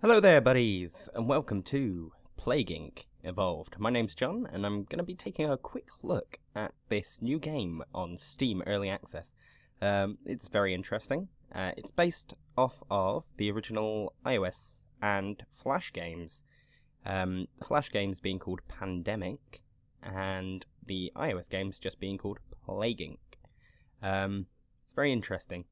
Hello there, buddies, and welcome to Plague Inc. Evolved. My name's John, and I'm going to be taking a quick look at this new game on Steam Early Access. It's very interesting. It's based off of the original iOS and Flash games. The Flash games being called Pandemic, and the iOS games just being called Plague Inc. It's very interesting.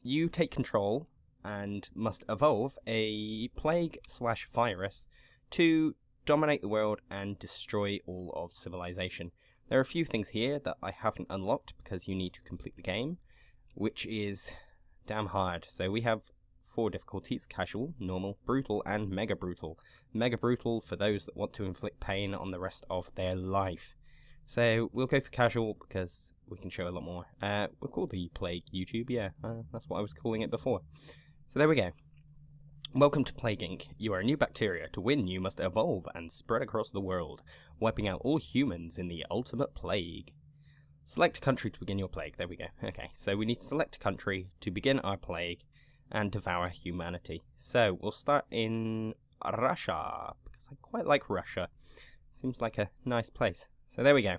You take control and must evolve a plague/virus to dominate the world and destroy all of civilization. There are a few things here that I haven't unlocked because you need to complete the game, which is damn hard. So we have 4 difficulties: casual, normal, brutal, and mega brutal. Mega brutal for those that want to inflict pain on the rest of their life. So we'll go for casual because we can show a lot more. We'll call the Plague YouTube, yeah, that's what I was calling it before. So there we go. Welcome to Plague Inc. You are a new bacteria. To win, you must evolve and spread across the world, wiping out all humans in the ultimate plague. Select a country to begin your plague. There we go. Okay, so we need to select a country to begin our plague and devour humanity. So we'll start in Russia, because I quite like Russia. Seems like a nice place. So there we go.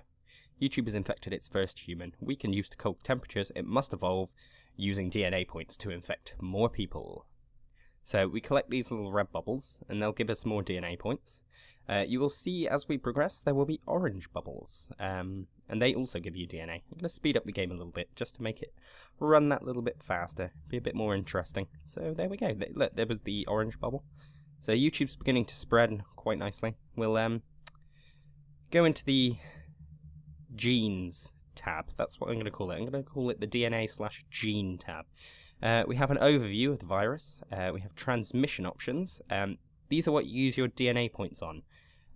YouTube has infected its first human. Weakened used to cold temperatures, it must evolve using DNA points to infect more people. So we collect these little red bubbles, and they'll give us more DNA points. You will see as we progress there will be orange bubbles, and they also give you DNA. I'm going to speed up the game a little bit just to make it run that little bit faster, be a bit more interesting. So there we go. Look, there was the orange bubble. So YouTube's beginning to spread quite nicely. We'll go into the genes tab. That's what I'm going to call it. I'm going to call it the DNA/gene tab. We have an overview of the virus. We have transmission options. These are what you use your DNA points on.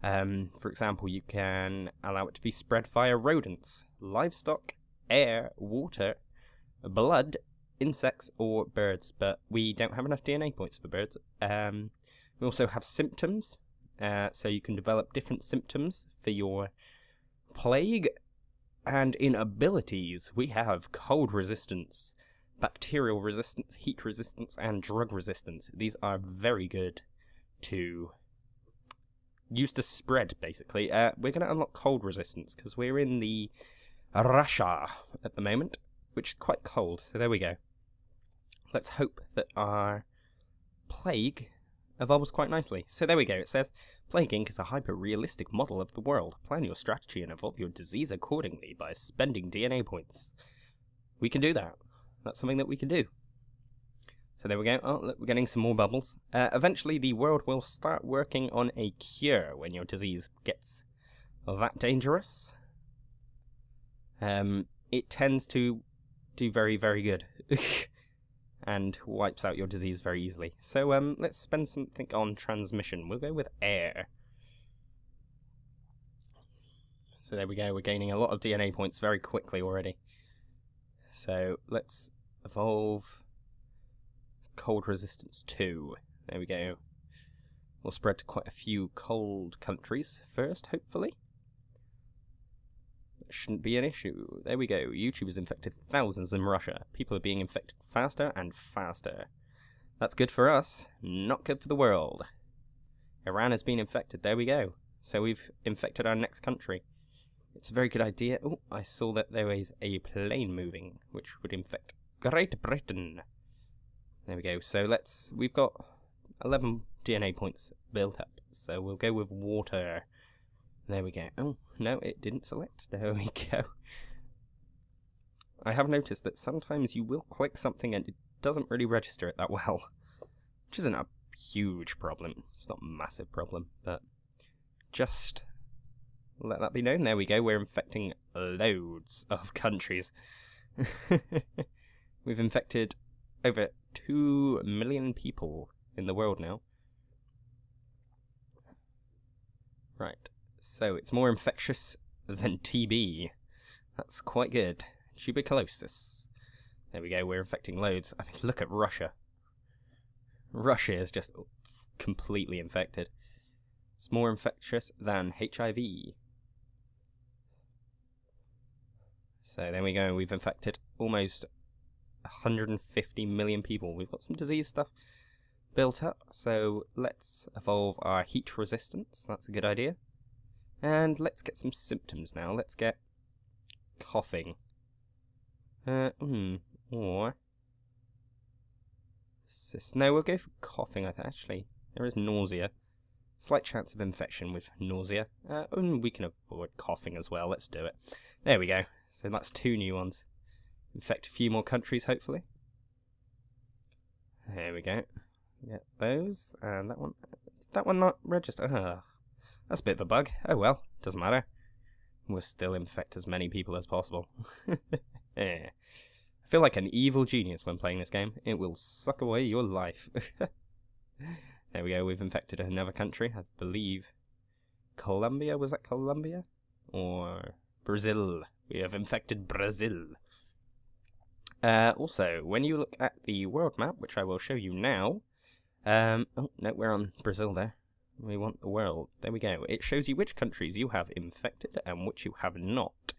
For example, you can allow it to be spread via rodents, livestock, air, water, blood, insects, or birds. But we don't have enough DNA points for birds. We also have symptoms. So you can develop different symptoms for your plague. And in abilities, we have cold resistance, bacterial resistance, heat resistance, and drug resistance. These are very good to use to spread, basically. We're going to unlock cold resistance because we're in the Russia at the moment, which is quite cold. So there we go. Let's hope that our plague evolves quite nicely. So there we go. It says, Plague Inc. is a hyper-realistic model of the world. Plan your strategy and evolve your disease accordingly by spending DNA points. We can do that. That's something that we can do. So there we go. Oh, look, we're getting some more bubbles. Eventually, the world will start working on a cure when your disease gets that dangerous. It tends to do very, very good. And wipes out your disease very easily. So let's spend something on transmission. We'll go with air. So there we go. We're gaining a lot of DNA points very quickly already. So let's evolve cold resistance 2. There we go. We'll spread to quite a few cold countries first, hopefully. Shouldn't be an issue. There we go. YouTube has infected thousands in Russia. People are being infected faster and faster. That's good for us, not good for the world. Iran has been infected. There we go. So we've infected our next country. It's a very good idea. Oh, I saw that there was a plane moving, which would infect Great Britain. There we go. So we've got 11 DNA points built up. So we'll go with water. There we go. Oh, no, it didn't select. There we go. I have noticed that sometimes you will click something and it doesn't really register it that well. Which isn't a huge problem. It's not a massive problem, but just let that be known. There we go. We're infecting loads of countries. We've infected over 2 million people in the world now. Right. So it's more infectious than TB. That's quite good. Tuberculosis. There we go, we're infecting loads. I mean, look at Russia. Russia is just completely infected. It's more infectious than HIV. So there we go, we've infected almost 150 million people. We've got some disease stuff built up, so let's evolve our heat resistance. That's a good idea. And let's get some symptoms now. Let's get coughing. Or no, we'll go for coughing. Actually, there is nausea. Slight chance of infection with nausea. We can avoid coughing as well. Let's do it. There we go. So that's 2 new ones. Infect a few more countries, hopefully. There we go. Get those. And that one. That one not register. That's a bit of a bug. Oh well. Doesn't matter. We'll still infect as many people as possible. Yeah. I feel like an evil genius when playing this game. It will suck away your life. There we go, we've infected another country, I believe. Colombia, was that Colombia? Or Brazil. We have infected Brazil. Also, when you look at the world map, which I will show you now. Oh, no, we're on Brazil there. We want the world. There we go. It shows you which countries you have infected and which you have not.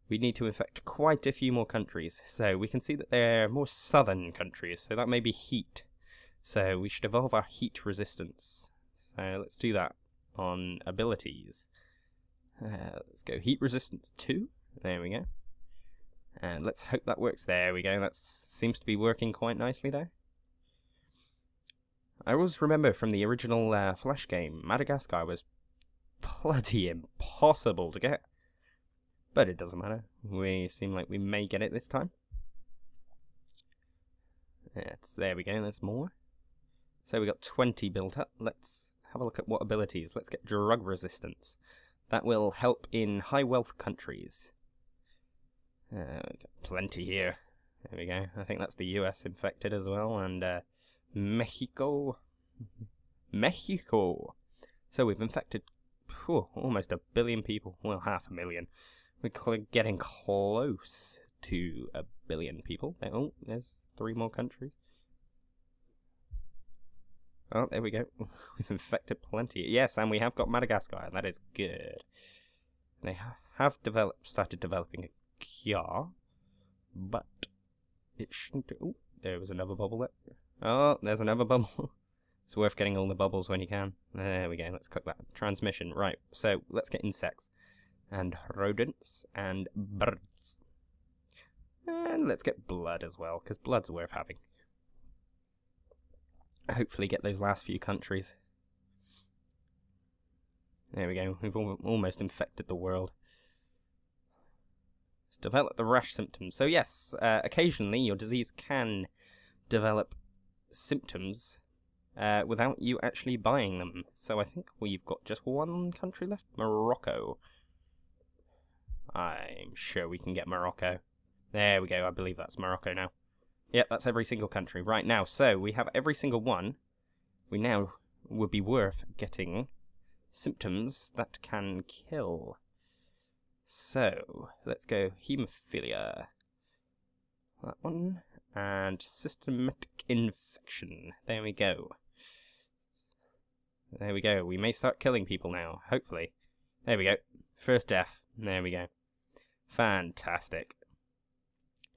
We need to infect quite a few more countries. So we can see that they're more southern countries, so that may be heat. So we should evolve our heat resistance. So let's do that on abilities. Let's go heat resistance 2. There we go. And let's hope that works. There we go. That seems to be working quite nicely there. I always remember from the original Flash game, Madagascar was bloody impossible to get. But it doesn't matter. We seem like we may get it this time. There we go. There's more. So we got 20 built up. Let's have a look at what abilities. Let's get drug resistance. That will help in high wealth countries. We got plenty here. There we go. I think that's the US infected as well, and Mexico. Mexico. So we've infected almost 1 billion people. Well, 500,000. We're getting close to 1 billion people. Oh, there's 3 more countries. Oh, there we go. We've infected plenty. Yes, and we have got Madagascar. That is good. They have started developing a cure, but it shouldn't. Oh, there was another bubble there. Oh, there's another bubble. It's worth getting all the bubbles when you can. There we go. Let's click that. Transmission. Right. So let's get insects and rodents and birds. And let's get blood as well, because blood's worth having. Hopefully get those last few countries. There we go. We've almost infected the world. Let's develop the rash symptoms. So yes, occasionally your disease can develop symptoms without you actually buying them. So I think we've got just 1 country left. Morocco. I'm sure we can get Morocco. There we go. I believe that's Morocco now. Yep, that's every single country. Right now, so we have every single one. We now would be worth getting symptoms that can kill. So, let's go hemophilia. That one. And systematic infection. There we go. There we go. We may start killing people now, hopefully. There we go. First death. There we go. Fantastic.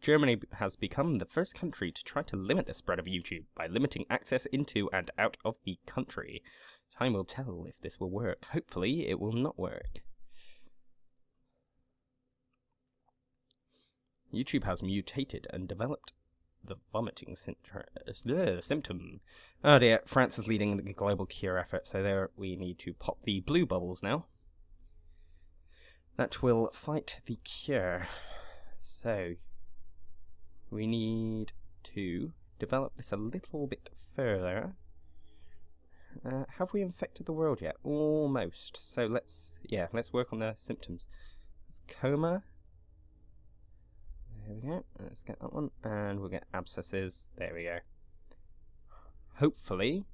Germany has become the first country to try to limit the spread of YouTube by limiting access into and out of the country. Time will tell if this will work. Hopefully, it will not work. YouTube has mutated and developed the vomiting symptom. Oh dear, France is leading the global cure effort, so there we need to pop the blue bubbles now. That will fight the cure. So we need to develop this a little bit further. Have we infected the world yet? Almost. So let's work on the symptoms. It's coma. There we go. Let's get that one, and we'll get abscesses. There we go. Hopefully,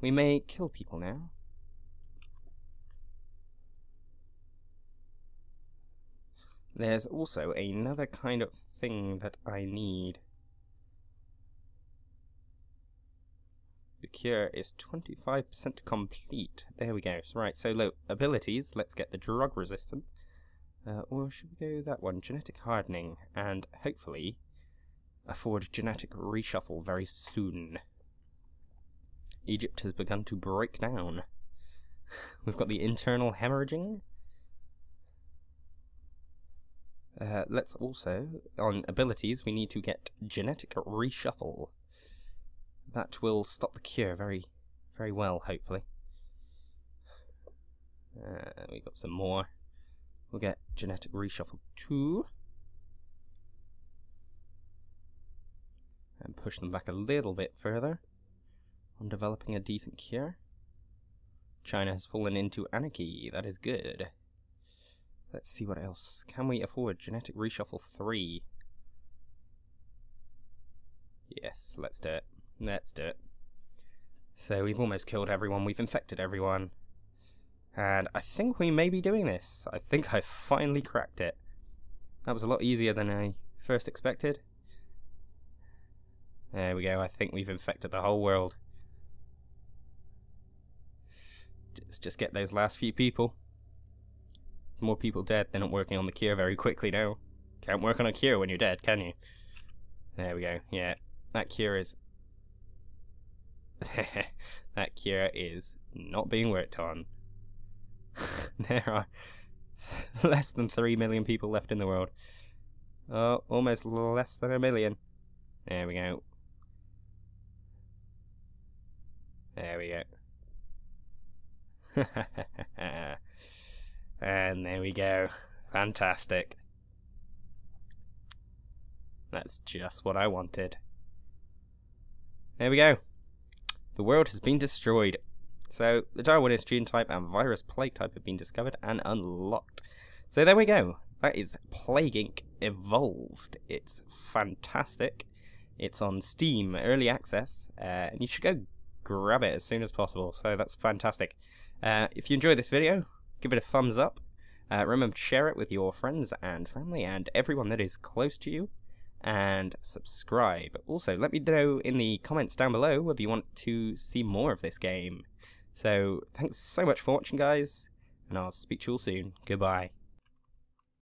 we may kill people now. There's also another kind of thing that I need. The cure is 25% complete. There we go. Right, so look, abilities. Let's get the drug resistant. Or should we go that one? Genetic hardening. And hopefully afford genetic reshuffle very soon. Egypt has begun to break down. We've got the internal hemorrhaging. Let's also, on abilities, we need to get genetic reshuffle. That will stop the cure very, very well, hopefully. We got some more. We'll get genetic reshuffle 2. And push them back a little bit further on developing a decent cure. China has fallen into anarchy. That is good. Let's see what else. Can we afford genetic reshuffle 3? Yes, let's do it. Let's do it. So we've almost killed everyone. We've infected everyone. And I think we may be doing this. I think I finally cracked it. That was a lot easier than I first expected. There we go. I think we've infected the whole world. Let's just get those last few people. More people dead. They're not working on the cure very quickly now. Can't work on a cure when you're dead, can you? There we go. Yeah, that cure is... that cure is not being worked on. There are less than 3 million people left in the world. Oh, almost less than 1 million. There we go. There we go. And there we go. Fantastic. That's just what I wanted. There we go. The world has been destroyed. So, the Darwinist gene type and virus plague type have been discovered and unlocked. So there we go. That is Plague Inc. Evolved. It's fantastic. It's on Steam Early Access, and you should go grab it as soon as possible. So that's fantastic. If you enjoyed this video, give it a thumbs up. Remember to share it with your friends and family and everyone that is close to you. And subscribe. Also, let me know in the comments down below whether you want to see more of this game. So, thanks so much for watching, guys, and I'll speak to you all soon. Goodbye.